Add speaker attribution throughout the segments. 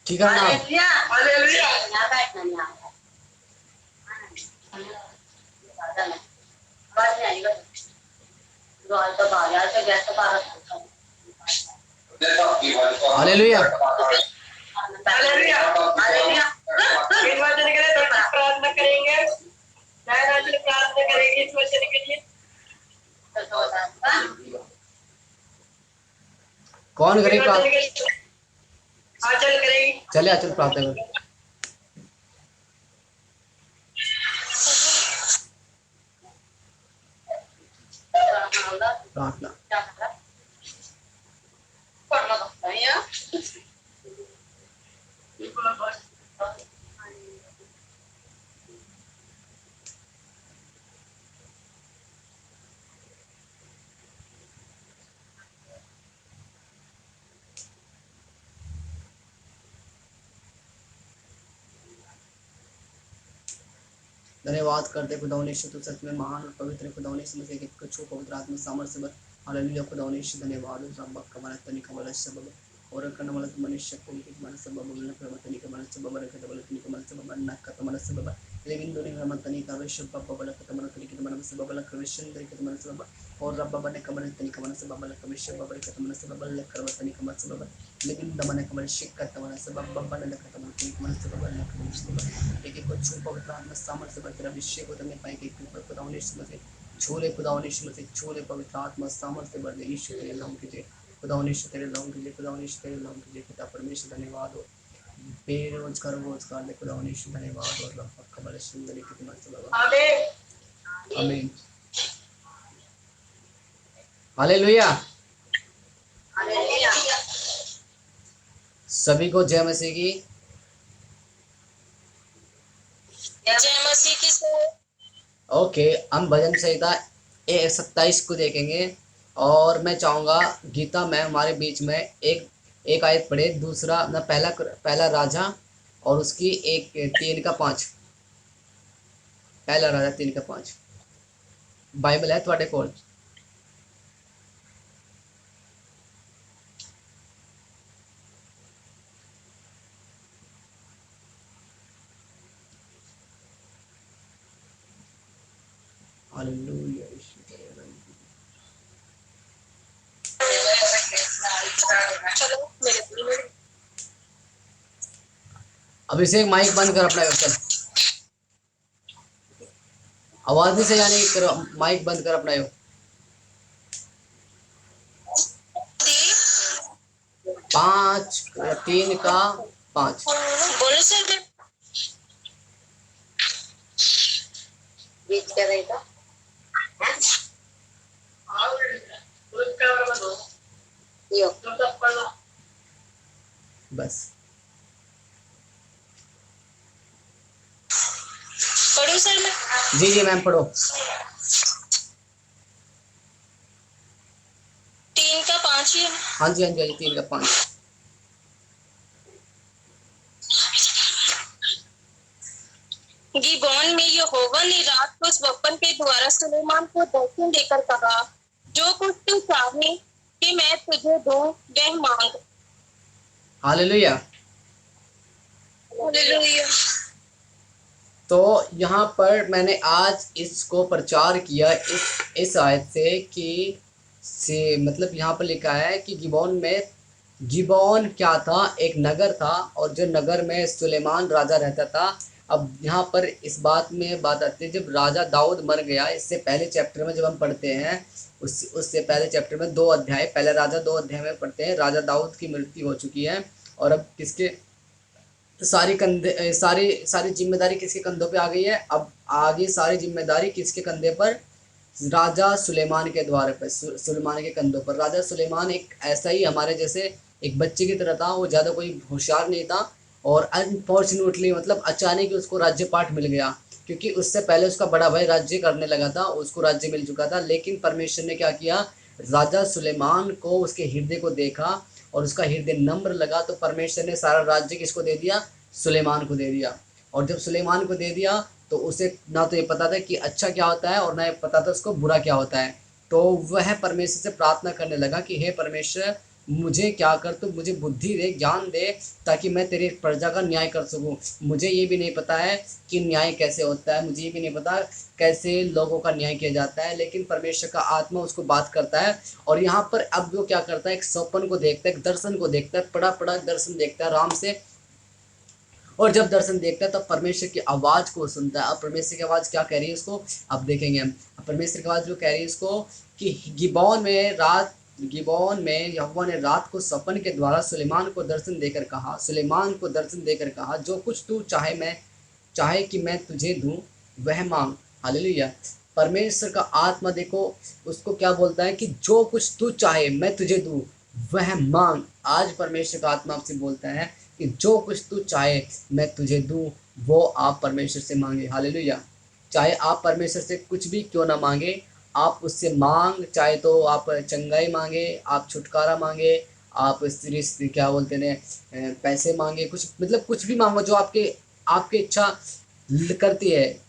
Speaker 1: ठीक है ना? हालेलुया।
Speaker 2: प्रार्थना करेंगे, प्रार्थना करेंगे इस वचन के लिए।
Speaker 1: कौन करे प्रार्थना?
Speaker 2: आचल करेंगे।
Speaker 1: चले आचल प्रार्थना करें। प्रार्थना। धन्यवाद करते खुदावंद यीशु, तू सच में महान और पवित्र खुदावंद यीशु मसीह के कुछ पवित्र आत्मा सामर्थ्य से भर। हालेलुया खुदावंद यीशु, धन्यवाद। रब्बा कमला तनी कमला सबब और कनमल मनुष्य को एक मन सबब मन प्रमतनी कमल सबब रखत बल तनी कमल सबब नक्क कमल सबब लेकिन दोने मन तनी का विश्व पप बल कमल तनी कमल सबब लक विश्व दरी कमल सबब और रब्बा बने कमल तनी कमल सबब लक विश्व बल कमल सबब लक तनी कमल सबब लेकिन दमन कमल शिक कमल सबब बबन लक कमल तनी कमल सबब लक विश्व लेकिन कुछ पवित्र आत्मा सामर्थ्य से भर अभिषेक होते हैं पाए के खुदावंद यीशु मसीह छोले खुदावंद यीशु मसीह छोले पवित्र आत्मा सामर्थ्य से भर दे। यीशु तेरे नाम कीजिए खुदावंद यीशु, तेरे नाम कीजिए खुदावंद यीशु, तेरे नाम कीजिए पिता परमेश्वर धन्यवाद हो। बेरोजगार रोजगार दे खुदावंद यीशु धन्यवाद और रब्बा कमल सुंदरी की तुम्हारे सब आमीन आमीन हालेलुया। सभी को जय मसीह की।
Speaker 2: जय मसीह की सर।
Speaker 1: ओके, हम भजन संहिता 27 को देखेंगे और मैं चाहूँगा गीता मैम हमारे बीच में एक आयत पढ़े। दूसरा ना पहला राजा और उसकी 3:5। पहला राजा 3:5 बाइबल है थोड़े कोल। हालेलुया। अभिषेक माइक बंद कर अपना। आवाज नहीं सही आने करो, माइक बंद कर अपना। 3:5
Speaker 2: बोलो सर। बीच क्या रहेगा
Speaker 1: बस
Speaker 2: पढ़ूं सर मैं?
Speaker 1: जी जी मैम पढ़ो।
Speaker 2: 3:5 ही है।
Speaker 1: हाँ जी हाँ जी 3:5।
Speaker 2: गिबोन में यहोवा ने रात को स्वप्न के द्वारा सुलेमान को दर्शन देकर कहा, जो कुछ तू चाहे कि मैं तुझे दूं वह मांग।
Speaker 1: हालेलुया।
Speaker 2: हालेलुया।
Speaker 1: तो यहाँ पर मैंने आज इसको प्रचार किया इस आयत से मतलब यहाँ पर लिखा है कि गिबोन क्या था? एक नगर था और जो नगर में सुलेमान राजा रहता था। अब यहाँ पर इस बात आती है, जब राजा दाऊद मर गया, इससे पहले चैप्टर में जब हम पढ़ते हैं उससे पहले चैप्टर में 2 अध्याय पहले राजा 2 अध्याय में पढ़ते हैं, राजा दाऊद की मृत्यु हो चुकी है और अब किसके सारी जिम्मेदारी किसके कंधों पे आ गई है? अब आगे सारी जिम्मेदारी किसके कंधे पर? राजा सुलेमान के द्वार पर, सुलेमान के कंधों पर। राजा सुलेमान एक ऐसा ही हमारे जैसे एक बच्चे की तरह था। वो ज़्यादा कोई होशियार नहीं था और अनफॉर्चुनेटली मतलब अचानक ही उसको राज्य पाठ मिल गया, क्योंकि उससे पहले उसका बड़ा भाई राज्य करने लगा था, उसको राज्य मिल चुका था। लेकिन परमेश्वर ने क्या किया? राजा सुलेमान को उसके हृदय को देखा और उसका हृदय नम्र लगा, तो परमेश्वर ने सारा राज्य किसको दे दिया? सुलेमान को दे दिया। और जब सुलेमान को दे दिया तो उसे ना तो ये पता था कि अच्छा क्या होता है और ना ये पता था उसको बुरा क्या होता है। तो वह परमेश्वर से प्रार्थना करने लगा कि हे परमेश्वर, मुझे क्या कर, तू मुझे बुद्धि दे, ज्ञान दे, ताकि मैं तेरी प्रजा का न्याय कर सकूं। मुझे ये भी नहीं पता है कि न्याय कैसे होता है, मुझे ये भी नहीं पता कैसे लोगों का न्याय किया जाता है, लेकिन परमेश्वर का आत्मा उसको बात करता है। और यहाँ पर अब वो क्या करता है, एक स्वप्न को देखता है, एक दर्शन को देखता है, बड़ा बड़ा दर्शन देखता है आराम से। और जब दर्शन देखता है तब परमेश्वर की आवाज़ को सुनता है। अब परमेश्वर की आवाज़ क्या कह रही है उसको, अब देखेंगे हम। अब परमेश्वर की आवाज़ जो कह रही है उसको कि गिबोन में यहोवा ने रात को सपन के द्वारा सुलेमान को दर्शन देकर कहा, सुलेमान को दर्शन देकर कहा, जो कुछ तू चाहे कि मैं तुझे दूं वह मांग। हालेलुया। परमेश्वर का आत्मा देखो उसको क्या बोलता है कि जो कुछ तू चाहे मैं तुझे दूं वह मांग। आज परमेश्वर का आत्मा आपसे बोलता है कि जो कुछ तू चाहे मैं तुझे दूं वो आप परमेश्वर से मांगे। हालेलुया। चाहे आप परमेश्वर से कुछ भी क्यों ना मांगे, आप उससे मांग, चाहे तो आप चंगाई मांगे, आप छुटकारा मांगे, आप स्त्री क्या बोलते हैं पैसे मांगे, कुछ मतलब कुछ भी मांगो जो आपके आपकी इच्छा करती है।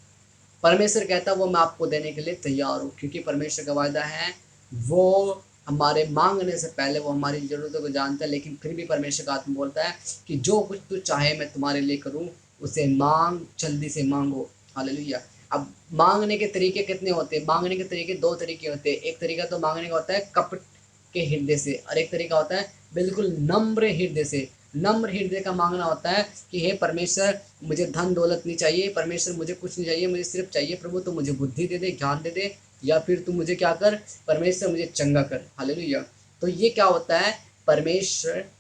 Speaker 1: परमेश्वर कहता है वो मैं आपको देने के लिए तैयार हूँ, क्योंकि परमेश्वर का वायदा है वो हमारे मांगने से पहले वो हमारी ज़रूरतों को जानता है। लेकिन फिर भी परमेश्वर का आत्मा बोलता है कि जो कुछ तू चाहे मैं तुम्हारे लिए करूँ, उसे मांग, जल्दी से मांगो। हालेलुया। अब मांगने के तरीके कितने होते हैं, मांगने के तरीके दो तरीके होते हैं। एक तरीका तो मांगने का होता है कपट के हृदय से, और एक तरीका होता है बिल्कुल नम्र हृदय से। नम्र हृदय का मांगना होता है कि हे परमेश्वर मुझे धन दौलत नहीं चाहिए, परमेश्वर मुझे कुछ नहीं चाहिए, मुझे सिर्फ चाहिए प्रभु तो मुझे बुद्धि दे दे, ज्ञान दे दे, या फिर तू मुझे क्या कर, परमेश्वर मुझे चंगा कर। हालेलुया। तो ये क्या होता है, परमेश्वर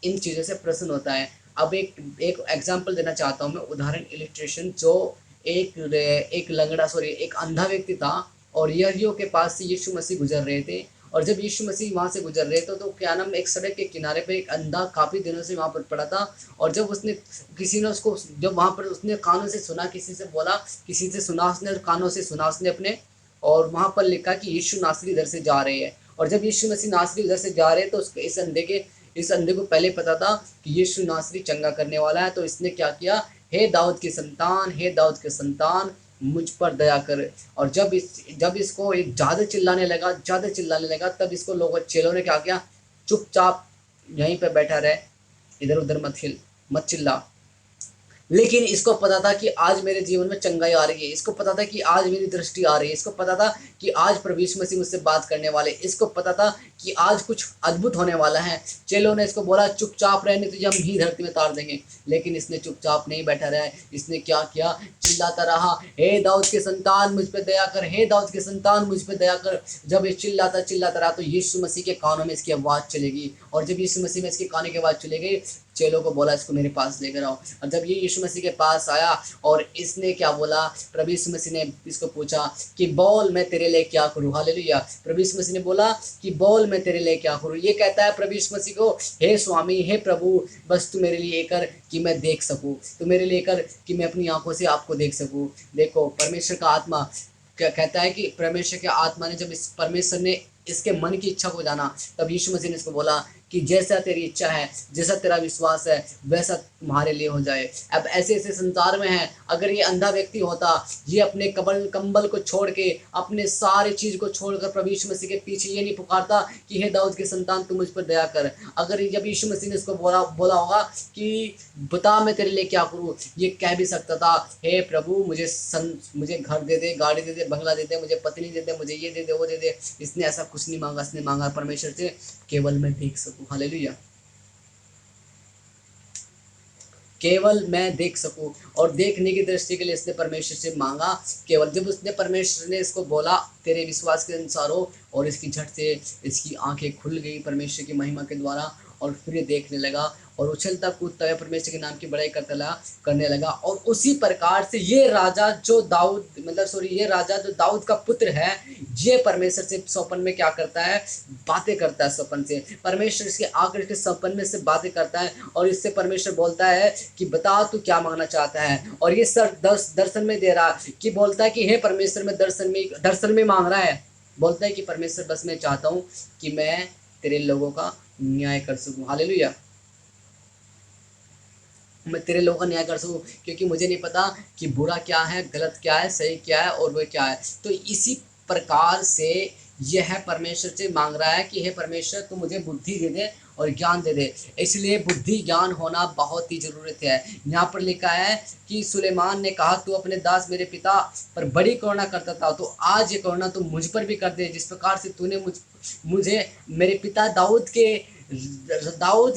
Speaker 1: इन चीज़ों से प्रसन्न होता है। अब एक एक एग्जांपल देना चाहता हूँ मैं, उदाहरण इलिस्ट्रेशन। जो एक लंगड़ा सॉरी एक अंधा व्यक्ति था, और यरीहो के पास से यीशु मसीह गुजर रहे थे। और जब यीशु मसीह वहाँ से गुजर रहे थे तो क्या नाम, एक सड़क के किनारे पे एक अंधा काफ़ी दिनों से वहाँ पर पड़ा था। और जब उसने किसी ने उसको, जब वहाँ पर उसने कानों से सुना, किसी से बोला, किसी से सुना उसने, कानों से सुना उसने अपने, और वहाँ पर लिखा कि यीशु नासरी इधर से जा रहे हैं। और जब यीशु मसीह नासरी उधर से जा रहे हैं तो उसके इस अंधे को पहले पता था कि यीशु नासरी चंगा करने वाला है। तो इसने क्या किया, हे दाऊद की संतान, हे दाऊद के संतान मुझ पर दया कर। और जब इसको एक ज़्यादा चिल्लाने लगा, तब इसको लोगों चेलों ने क्या किया, चुपचाप यहीं पर बैठा रहे, इधर उधर मत चिल्ला। लेकिन इसको पता था कि आज मेरे जीवन में चंगाई आ रही है, इसको पता था कि आज मेरी दृष्टि आ रही है, इसको पता था कि आज प्रभु यीशु मसीह मुझसे बात करने वाले, इसको पता था कि आज कुछ अद्भुत होने वाला है। चेलों ने इसको बोला चुपचाप रहने तुझे हम ही धरती में तार देंगे, लेकिन इसने चुपचाप नहीं बैठा रहा। इसने क्या किया, चिल्लाता रहा, हे दाऊद के संतान मुझ पे दया कर, हे दाऊद के संतान मुझ पे दया कर। जब ये चिल्लाता रहा तो यीशु मसीह के कानों में इसकी आवाज़ चलेगी, और जब यीशु मसीह में इसके कानों की आवाज़ चली गई, चेलों को बोला इसको मेरे पास लेकर आओ। और जब ये यीशु मसीह के पास आया और इसने क्या बोला, प्रभु यीशु मसीह ने इसको पूछा कि बोल मैं तेरे लिए क्या करूँ। हालेलुया। प्रभु यीशु मसीह ने बोला कि बोल मैं तेरे लिए क्या करूँ। ये कहता है प्रभु यीशु मसीह को, हे स्वामी, हे प्रभु, बस तू मेरे लिए कर कि मैं देख सकूँ, तू मेरे लिए कर कि मैं अपनी आंखों से आपको देख सकूँ। देखो परमेश्वर का आत्मा क्या कहता है कि परमेश्वर के आत्मा ने, जब इस परमेश्वर ने इसके मन की इच्छा को जाना, तब यीशु मसीह ने इसको बोला कि जैसा तेरी इच्छा है, जैसा तेरा विश्वास है, वैसा तुम्हारे लिए हो जाए। अब ऐसे ऐसे संसार में है, अगर ये अंधा व्यक्ति होता, ये अपने कंबल को छोड़ के, अपने सारे चीज को छोड़कर प्रभु यीशु मसीह के पीछे ये नहीं पुकारता कि हे दाऊद के संतान तू मुझ पर दया कर। अगर जब यीशु मसीह ने इसको बोला होगा कि बता मैं तेरे लिए क्या करूँ, ये कह भी सकता था, हे प्रभु मुझे घर दे दे, गाड़ी दे दे, बंगला दे दे, मुझे पत्नी दे दे, मुझे ये दे दे, वो दे दे। इसने ऐसा कुछ नहीं मांगा, इसने मांगा परमेश्वर से केवल मैं देख सकूं। हालेलुया। केवल मैं देख सकूं, और देखने की दृष्टि के लिए इसने परमेश्वर से मांगा। केवल जब उसने परमेश्वर ने इसको बोला तेरे विश्वास के अनुसार हो, और इसकी झट से इसकी आंखें खुल गई परमेश्वर की महिमा के द्वारा, और फिर ये देखने लगा और उछलता कूदता है परमेश्वर के नाम की बड़ाई करने लगा। और उसी प्रकार से ये राजा जो दाऊद का पुत्र है, ये परमेश्वर से स्वप्न में क्या करता है, बातें करता है स्वप्न से। परमेश्वर इसके आकर के स्वप्न में से बातें करता है, और इससे परमेश्वर बोलता है कि बता तू क्या मांगना चाहता है। और ये सर दर्शन में दे रहा कि बोलता है कि हे परमेश्वर में दर्शन में मांग रहा है। बोलता है कि परमेश्वर बस मैं चाहता हूँ कि मैं तेरे लोगों का न्याय कर सकूं। हालेलुया। मैं तेरे लोगों का न्याय कर सकूं, क्योंकि मुझे नहीं पता कि बुरा क्या है, गलत क्या है, सही क्या है और वह क्या है। तो इसी प्रकार से यह है परमेश्वर से मांग रहा है कि हे परमेश्वर तू मुझे बुद्धि दे दे और ज्ञान दे दे। इसलिए बुद्धि ज्ञान होना बहुत ही जरूरत है। यहाँ पर लिखा है कि सुलेमान ने कहा तू अपने दास मेरे पिता पर बड़ी करुणा करता था, तो आज ये करुणा तू मुझ पर भी कर दे, जिस प्रकार से तूने मुझे मेरे पिता दाऊद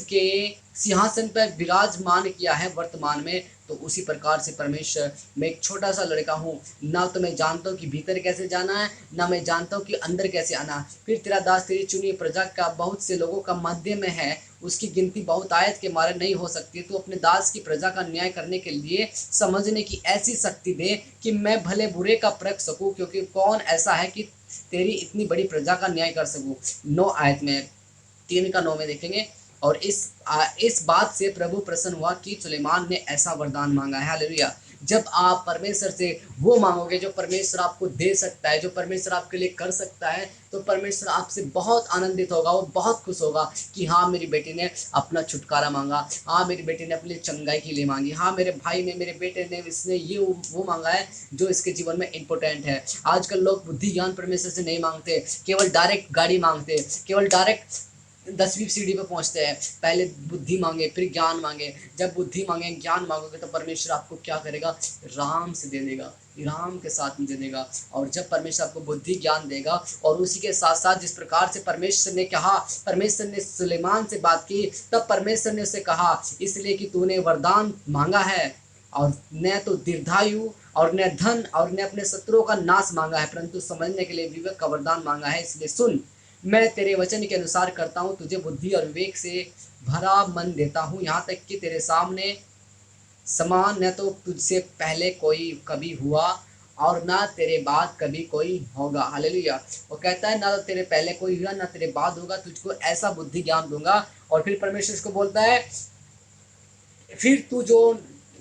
Speaker 1: के सिंहासन पर विराजमान किया है वर्तमान में। तो उसी प्रकार से परमेश्वर, मैं एक छोटा सा लड़का हूँ, ना तो मैं जानता हूँ कि भीतर कैसे जाना है, ना मैं जानता हूँ कि अंदर कैसे आना है। फिर तेरा दास तेरी चुनी प्रजा का बहुत से लोगों का मध्य में है, उसकी गिनती बहुत आयत के मारे नहीं हो सकती। तो अपने दास की प्रजा का न्याय करने के लिए समझने की ऐसी शक्ति दे कि मैं भले बुरे का परख सकूं, क्योंकि कौन ऐसा है कि तेरी इतनी बड़ी प्रजा का न्याय कर सकूं। 9 आयत में 3 का 9 में देखेंगे। और इस बात से प्रभु प्रसन्न हुआ कि सुलेमान ने ऐसा वरदान मांगा है। हालेलुया। जब आप परमेश्वर से वो मांगोगे जो परमेश्वर आपको दे सकता है, जो परमेश्वर आपके लिए कर सकता है, तो परमेश्वर आपसे बहुत आनंदित होगा, वो बहुत खुश होगा कि हाँ मेरी बेटी ने अपना छुटकारा मांगा, हाँ मेरी बेटी ने अपनी चंगाई के लिए मांगी, हाँ मेरे भाई ने, मेरे बेटे ने, इसने ये वो मांगा है जो इसके जीवन में इंपॉर्टेंट है। आजकल लोग बुद्धि ज्ञान परमेश्वर से नहीं मांगते, केवल डायरेक्ट गाड़ी मांगते, केवल डायरेक्ट 10वीं सीढ़ी पे पहुंचते हैं। पहले बुद्धि मांगे, फिर ज्ञान मांगे। जब बुद्धि मांगे, ज्ञान मांगोगे तो परमेश्वर आपको क्या करेगा? राम से दे देगा, राम के साथ में दे देगा। और जब परमेश्वर आपको बुद्धि ज्ञान देगा, और उसी के साथ साथ जिस प्रकार से परमेश्वर ने कहा, परमेश्वर ने सुलेमान से बात की, तब परमेश्वर ने उसे कहा इसलिए कि तूने वरदान मांगा है, और न तो दीर्घायु और न धन और न अपने शत्रुओं का नाश मांगा है, परंतु समझने के लिए विवेक का वरदान मांगा है। इसलिए सुन, मैं तेरे वचन के अनुसार करता हूँ, तुझे बुद्धि और विवेक से भरा मन देता हूँ, यहाँ तक कि तेरे सामने समान न तो तुझसे पहले कोई कभी हुआ और ना तेरे बाद कभी कोई होगा। हालेलुया। वो कहता है ना तो तेरे पहले कोई हुआ, ना तेरे बाद होगा, तुझको ऐसा बुद्धि ज्ञान दूंगा। और फिर परमेश्वर इसको बोलता है फिर तू जो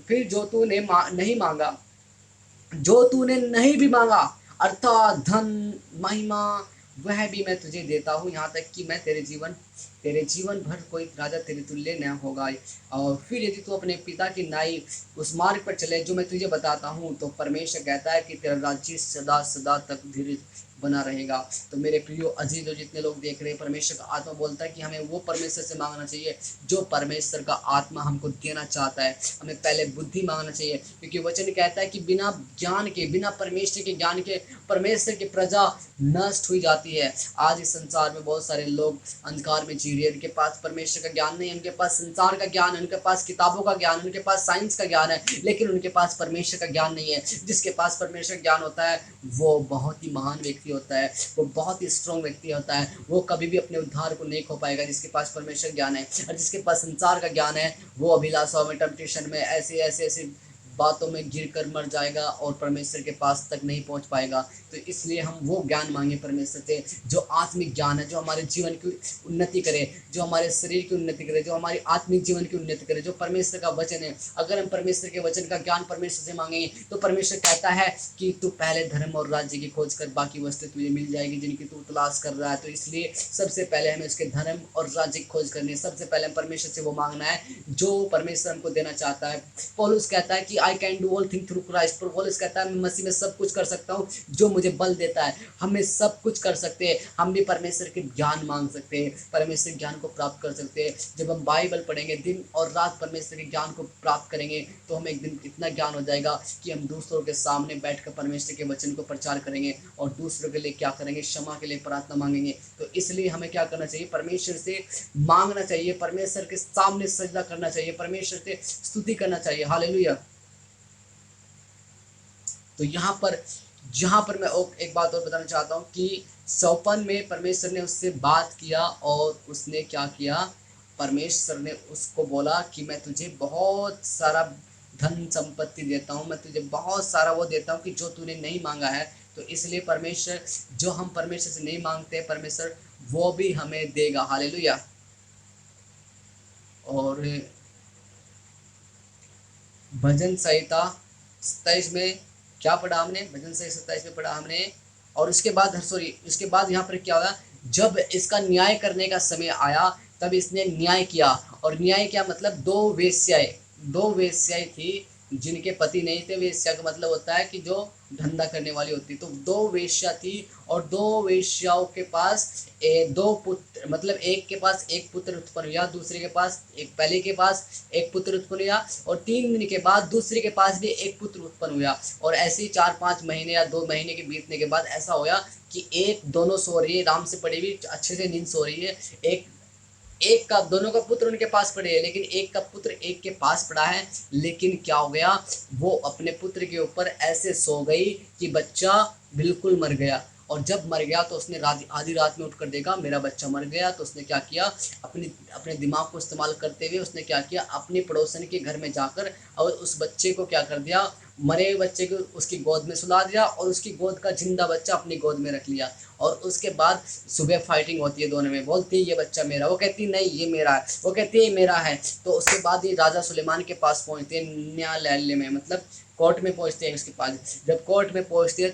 Speaker 1: फिर जो तूने नहीं मांगा, जो तूने नहीं भी मांगा, अर्थात धन, महिमा, वह भी मैं तुझे देता हूँ, यहाँ तक कि मैं तेरे जीवन भर कोई राजा तेरे तुल्य न होगा। और फिर यदि तू अपने पिता की नाई उस मार्ग पर चले जो मैं तुझे बताता हूँ, तो परमेश्वर कहता है कि तेरा राज्य सदा सदा तक धीरे बना रहेगा। तो मेरे प्रियो अजीज, जो जितने लोग देख रहे हैं, परमेश्वर का आत्मा बोलता है कि हमें वो परमेश्वर से मांगना चाहिए जो परमेश्वर का आत्मा हमको देना चाहता है। हमें पहले बुद्धि मांगना चाहिए, क्योंकि वचन कहता है कि बिना ज्ञान के, बिना परमेश्वर के ज्ञान के परमेश्वर की प्रजा नष्ट हुई जाती है। आज इस संसार में बहुत सारे लोग अंधकार में जी रहे हैं, उनके पास परमेश्वर का ज्ञान नहीं है, उनके पास संसार का ज्ञान है, उनके पास किताबों का ज्ञान है, उनके पास साइंस का ज्ञान है, लेकिन उनके पास परमेश्वर का ज्ञान नहीं है। जिसके पास परमेश्वर ज्ञान होता है वो बहुत ही महान व्यक्ति होता है, वो बहुत ही स्ट्रॉन्ग व्यक्ति होता है, वो कभी भी अपने उद्धार को नहीं खो पाएगा जिसके पास परमेश्वर ज्ञान है। और जिसके पास संसार का ज्ञान है वो अभिलाषाओं में, टेम्पटेशन में, ऐसे ऐसे ऐसे बातों में गिर कर मर जाएगा और परमेश्वर के पास तक नहीं पहुंच पाएगा। तो इसलिए हम वो ज्ञान मांगे परमेश्वर से जो आत्मिक ज्ञान है, जो हमारे जीवन की उन्नति करे, जो हमारे शरीर की उन्नति करे, जो हमारी आत्मिक जीवन की उन्नति करे, जो परमेश्वर का वचन है। अगर हम परमेश्वर के वचन का ज्ञान परमेश्वर से मांगेंगे तो परमेश्वर कहता है कि तू पहले धर्म और राज्य की खोज कर, बाकी वस्तु तुझे मिल जाएगी जिनकी तू तलाश कर रहा है। तो इसलिए सबसे पहले हमें उसके धर्म और राज्य की खोज करनी है। सबसे पहले हम परमेश्वर से वो मांगना है जो परमेश्वर हमको देना चाहता है। पौलुस कहता है कि I can do all thing through Christ. पौलुस कहता है मैं मसीह में सब कुछ कर सकता हूँ जो मुझे बल देता है। हमें सब कुछ कर सकते हैं, हम भी परमेश्वर के ज्ञान मांग सकते हैं, परमेश्वर ज्ञान को प्राप्त कर सकते हैं। जब हम बाइबल पढ़ेंगे, दिन और रात परमेश्वर के ज्ञान को प्राप्त करेंगे, तो हमें एक दिन इतना ज्ञान हो जाएगा कि हम दूसरों के सामने बैठकर परमेश्वर के वचन को प्रचार करेंगे और दूसरों के लिए क्या करेंगे? क्षमा के लिए प्रार्थना मांगेंगे। तो इसलिए हमें क्या करना चाहिए? परमेश्वर से मांगना चाहिए, परमेश्वर के सामने सजदा करना चाहिए, परमेश्वर से स्तुति करना चाहिए। हालेलुया। तो जहाँ पर मैं एक बात और बताना चाहता हूँ कि सौपन में परमेश्वर ने उससे बात किया और उसने क्या किया? परमेश्वर ने उसको बोला कि मैं तुझे बहुत सारा धन संपत्ति देता हूँ, मैं तुझे बहुत सारा वो देता हूँ कि जो तूने नहीं मांगा है। तो इसलिए परमेश्वर, जो हम परमेश्वर से नहीं मांगते, परमेश्वर वो भी हमें देगा। हालेलुया। और भजन संहिता 27 में क्या पढ़ा हमने? भजन संहिता 27 में पढ़ा हमने। और उसके बाद यहाँ पर क्या हुआ? जब इसका न्याय करने का समय आया तब इसने न्याय किया। और न्याय क्या मतलब? दो वेश्याएं थी, जिनके पति नहीं थे। वेश्या का मतलब होता है कि जो धंधा करने वाली होती। तो दो वेश्या थी और दो वेश्याओं के पास दो पुत्र, मतलब एक के पास एक पुत्र उत्पन्न हुआ, दूसरे के पास एक, पहले के पास एक पुत्र उत्पन्न हुआ और 3 दिन के बाद दूसरे के पास भी एक पुत्र उत्पन्न हुआ। और ऐसे ही 4-5 महीने या 2 महीने के बीतने के बाद ऐसा होया कि एक, दोनों सो रही है, आराम से पड़ी हुई, अच्छे से नींद सो रही है। एक एक का, दोनों का पुत्र उनके पास पड़े है, लेकिन एक का पुत्र एक के पास पड़ा है। लेकिन क्या हो गया, वो अपने पुत्र के ऊपर ऐसे सो गई कि बच्चा बिल्कुल मर गया। और जब मर गया तो उसने आधी रात में उठकर देखा मेरा बच्चा मर गया। तो उसने क्या किया, अपनी अपने दिमाग को इस्तेमाल करते हुए उसने क्या किया, अपनी पड़ोसन के घर में जाकर और उस बच्चे को क्या कर दिया, मरे हुए बच्चे को उसकी गोद में सुला दिया और उसकी गोद का जिंदा बच्चा अपनी गोद में रख लिया। और उसके बाद सुबह फाइटिंग होती है दोनों में, बोलती है ये बच्चा मेरा, वो कहती नहीं ये मेरा है, वो कहती है ये मेरा है। तो उसके बाद ये राजा सुलेमान के पास पहुंचते हैं, न्यायालय में, मतलब कोर्ट में पहुंचते हैं उसके पास। जब कोर्ट में पहुंचते हैं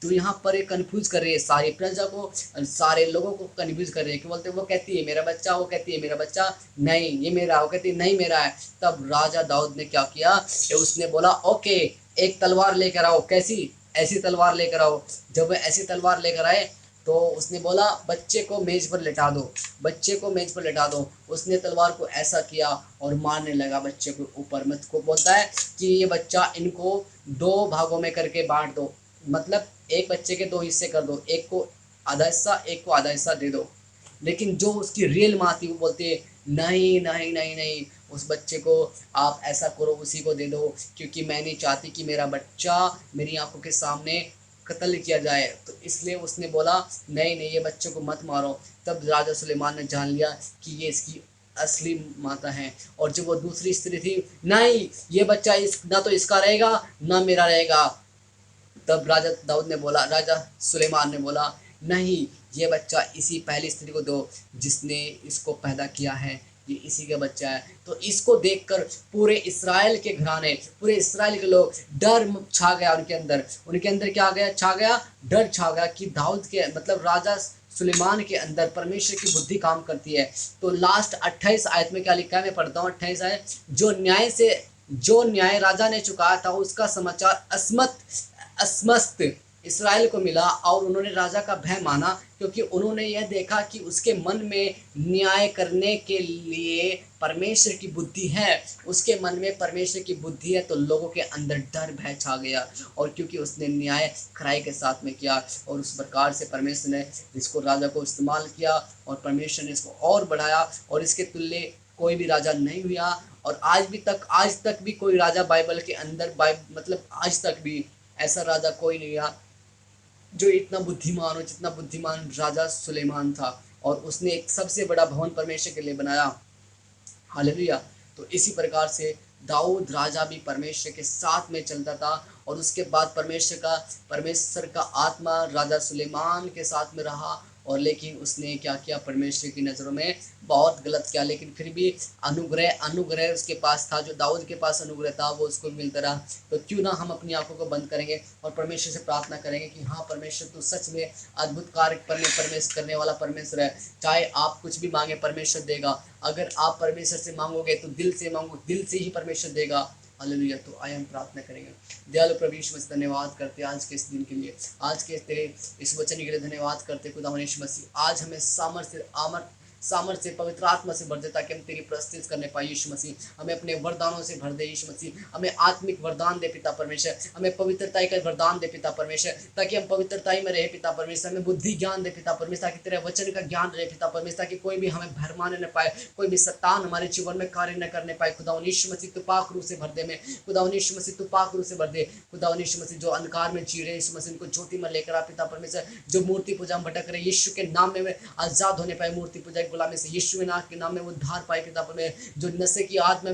Speaker 1: तो यहाँ पर ये कन्फ्यूज कर रही है सारी प्रजा को, सारे लोगों को कन्फ्यूज कर रही है कि बोलते वो कहती है मेरा बच्चा, वो कहती है मेरा बच्चा, नहीं ये मेरा, वो कहती है नहीं मेरा है। तब राजा दाऊद ने क्या किया, उसने बोला ओके एक तलवार लेकर आओ। कैसी, ऐसी तलवार लेकर आओ। जब वह ऐसी तलवार लेकर आए तो उसने बोला बच्चे को मेज पर लेटा दो, बच्चे को मेज पर लेटा दो। उसने तलवार को ऐसा किया और मारने लगा बच्चे को ऊपर। मत को बोलता है कि ये बच्चा, इनको 2 भागों में करके बांट दो, मतलब एक बच्चे के 2 हिस्से कर दो, एक को आधा हिस्सा, एक को आधा हिस्सा दे दो। लेकिन जो उसकी रियल माँ थी वो बोलती है नहीं नहीं नहीं नहीं, उस बच्चे को आप ऐसा करो, उसी को दे दो, क्योंकि मैं नहीं चाहती कि मेरा बच्चा मेरी आंखों के सामने कत्ल किया जाए। तो इसलिए उसने बोला नहीं नहीं ये बच्चे को मत मारो। तब राजा सुलेमान ने जान लिया कि ये इसकी असली माता है। और जो वो दूसरी स्त्री थी, नहीं ये बच्चा ना तो इसका रहेगा ना मेरा रहेगा। तब राजा दाऊद ने बोला, राजा सुलेमान ने बोला नहीं ये बच्चा इसी पहली स्त्री को दो जिसने इसको पैदा किया है, ये इसी का बच्चा है। तो इसको देखकर पूरे इस्राएल के घराने, पूरे इस्राएल के लोग, डर छा गया उनके अंदर क्या आ गया, छा गया, डर छा गया कि दाऊद के, मतलब राजा सुलेमान के अंदर परमेश्वर की बुद्धि काम करती है। तो लास्ट 28 आयत में क्या लिखा है, मैं पढ़ता हूँ 28 आयत। जो न्याय राजा ने चुकाया था उसका समाचार असमस्त इसराइल को मिला और उन्होंने राजा का भय माना, क्योंकि उन्होंने यह देखा कि उसके मन में न्याय करने के लिए परमेश्वर की बुद्धि है। उसके मन में परमेश्वर की बुद्धि है तो लोगों के अंदर डर भय छा गया। और क्योंकि उसने न्याय खराई के साथ में किया और उस प्रकार से परमेश्वर ने इसको, राजा को इस्तेमाल किया और परमेश्वर ने इसको और बढ़ाया और इसके तुल्य कोई भी राजा नहीं हुआ। और आज तक भी कोई राजा बाइबल के अंदर, मतलब आज तक भी ऐसा राजा कोई नहीं हुआ जो इतना बुद्धिमान हो जितना बुद्धिमान राजा सुलेमान था। और उसने एक सबसे बड़ा भवन परमेश्वर के लिए बनाया। हालेलुया। तो इसी प्रकार से दाऊद राजा भी परमेश्वर के साथ में चलता था। और उसके बाद परमेश्वर का आत्मा राजा सुलेमान के साथ में रहा। और लेकिन उसने क्या किया, परमेश्वर की नज़रों में बहुत गलत किया। लेकिन फिर भी अनुग्रह उसके पास था, जो दाऊद के पास अनुग्रह था वो उसको मिलता रहा। तो क्यों ना हम अपनी आंखों को बंद करेंगे और परमेश्वर से प्रार्थना करेंगे कि हाँ परमेश्वर तू सच में अद्भुत कार्य परमेश्वर करने वाला परमेश्वर है। चाहे आप कुछ भी मांगे परमेश्वर देगा। अगर आप परमेश्वर से मांगोगे तो दिल से मांगो, दिल से ही परमेश्वर देगा। हालेलुया। तो आइए हम प्रार्थना करेंगे। दयालु प्रभु यीशु मसीह, धन्यवाद करते हैं आज के इस दिन के लिए, आज के तेरे इस वचन के लिए धन्यवाद करते खुदा यीशु मसीह। आज हमें सामर्थ्य पवित्र आत्मा से भर दे ताकि हम तेरी प्रस्तुति करने पाए यीशु मसीह। हमें अपने वरदानों से भर दे यीशु मसीह। हमें आत्मिक वरदान दे पिता परमेश्वर। हमें पवित्रता का वरदान दे पिता परमेश्वर, ताकि हम पवित्रता में रहे पिता परमेश्वर। हमें बुद्धि ज्ञान दे पिता परमेश्वर, ताकि तेरे वचन का ज्ञान रहे पिता परमेश्वर, ताकि कोई भी हमें भरमाने न पाए, कोई भी शैतान हमारे जीवन में कार्य न करने पाए। खुदा यीशु मसीह तू पाक रूप से भर दे। में खुदा यीशु मसीह तू पाक रूप से भर दे। खुदा यीशु मसीह जो अंधकार में जी रहे यीशु मसीह उनको ज्योति में लेकर आ पिता परमेश्वर। जो मूर्ति पूजा में भटक रहे यीशु के नाम में आजाद होने पाए, मूर्ति पूजा की गुलामी से यीशु के नाम में वो उद्धार पाए पिता परमेश्वर। जो नशे की आत्मा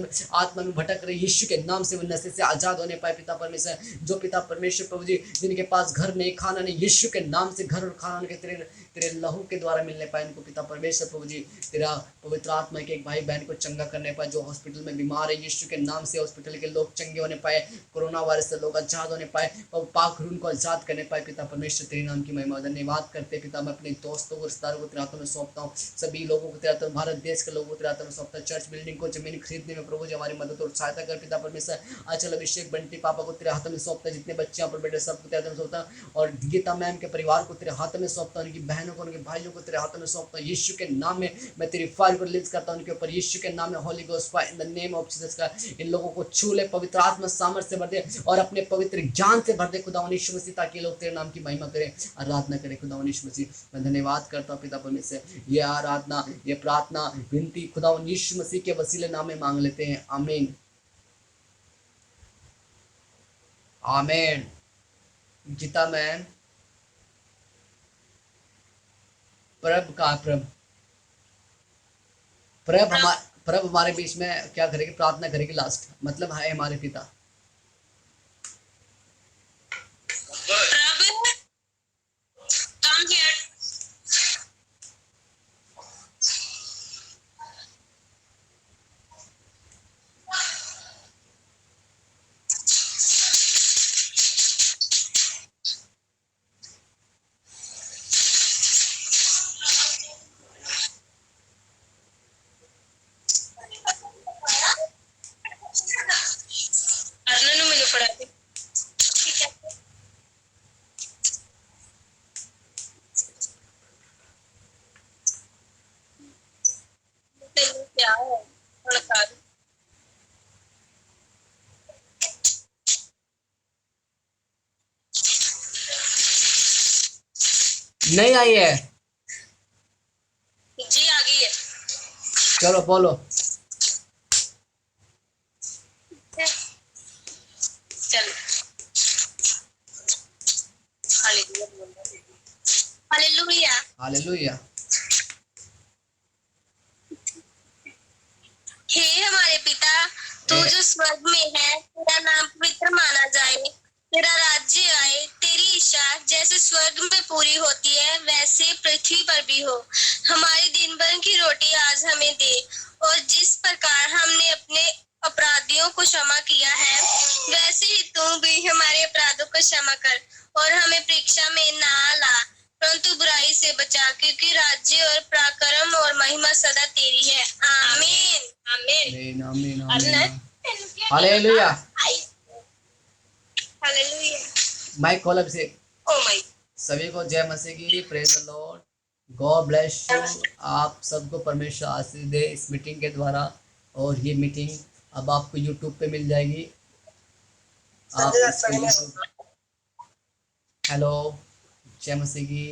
Speaker 1: में भटक रहे यीशु के नाम से वो नशे से आजाद होने पाए पिता परमेश्वर। जो पिता परमेश्वर प्रभु जी जिनके पास घर नहीं खाना नहीं, यीशु के नाम से घर और खाना उनके तेरे लहू के द्वारा मिलने पाए उनको पिता परमेश्वर प्रभु जी। तेरा पवित्र आत्मा के एक भाई बहन को चंगा करने पाए जो हॉस्पिटल में बीमार है, यीशु के नाम से हॉस्पिटल के लोग चंगे होने पाए, कोरोना वायरस से लोग आजाद होने पाए और पाक रूह को आजाद करने पाए पिता परमेश्वर। तेरे नाम की महिमा धन्यवाद करते पिता। मैं अपने दोस्तों को रिश्तेदारों को तेरे हाथों में सौंपता हूँ। सभी की लोगों को तेरा हाथ में, भारत देश के लोगों को तेरा हाथ में सौंपता, चर्च बिल्डिंग को, जमीन खरीदने में प्रभु जी हमारी मदद और सहायता कर पिता परमेश्वर। आंचल अभिषेक बंटी पापा को तेरे हाथ में सौंपता, जितने बच्चे यहाँ पर बैठे सबको तेरे हाथ में सौंपता, और गीता मैम के परिवार को तेरे हाथ में सौंपता, उनकी बहनों को, उनके भाइयों को तेरे हाथ में सौंपता, यीशु के नाम में मैं तेरी फायर को रिलीज करता हूँ उनके ऊपर, यीशु के नाम में Holi ghost fire in the name of Jesus का। इन लोगों को छू ले, पवित्र आत्मा सामर्थ्य से भर दे और अपने पवित्र ज्ञान से भर दे खुदा यीशु मसीह, ताकि लोग तेरे नाम की महिमा करें, आराधना करें खुदा यीशु मसीह। मैं धन्यवाद करता हूँ पिता परमेश्वर, ये आराधना, ये प्रार्थना विनती खुदा यीशु मसीह के वसीले नाम में मांग लेते हैं, आमीन आमीन। गीता मैम, प्रभ का प्रभ हमारे बीच में क्या करेगी, प्रार्थना करेगी लास्ट, मतलब है हमारे पिता।
Speaker 2: प्रभु कम हियर। अर्नन मिलो पड़ा थे, ठीक है। क्या है थोड़ा सा
Speaker 1: नहीं आई है,
Speaker 2: जी आ गई है।
Speaker 1: चलो बोलो।
Speaker 2: चलो हालेलुया
Speaker 1: हालेलुया।
Speaker 2: हे हमारे पिता, तू जो स्वर्ग में है, तेरा नाम पवित्र माना जाए, तेरा राज्य आए, तेरी इच्छा जैसे स्वर्ग में पूरी होती है वैसे पृथ्वी पर भी हो। हमारी दिन भर की रोटी आज हमें दे, और जिस प्रकार हमने अपने अपराधियों को क्षमा किया है वैसे ही तू भी हमारे अपराधों को क्षमा कर, और हमें परीक्षा में ना ला परंतु बुराई से बचा, क्योंकि राज्य और पराक्रम और महिमा सदा तेरी है, आमीन आमीन
Speaker 1: आमीन आमीन। हालेलुया।
Speaker 2: हालेलुया।
Speaker 1: माइक खोल अभिषेक।
Speaker 2: ओ माय
Speaker 1: सभी को जय मसीह की, praise the Lord, God bless you. आप सबको परमेश्वर आशीष दे इस मीटिंग के द्वारा, और ये मीटिंग अब आपको यूट्यूब पे मिल जाएगी। आप इसके लिए हेलो जय मसीह की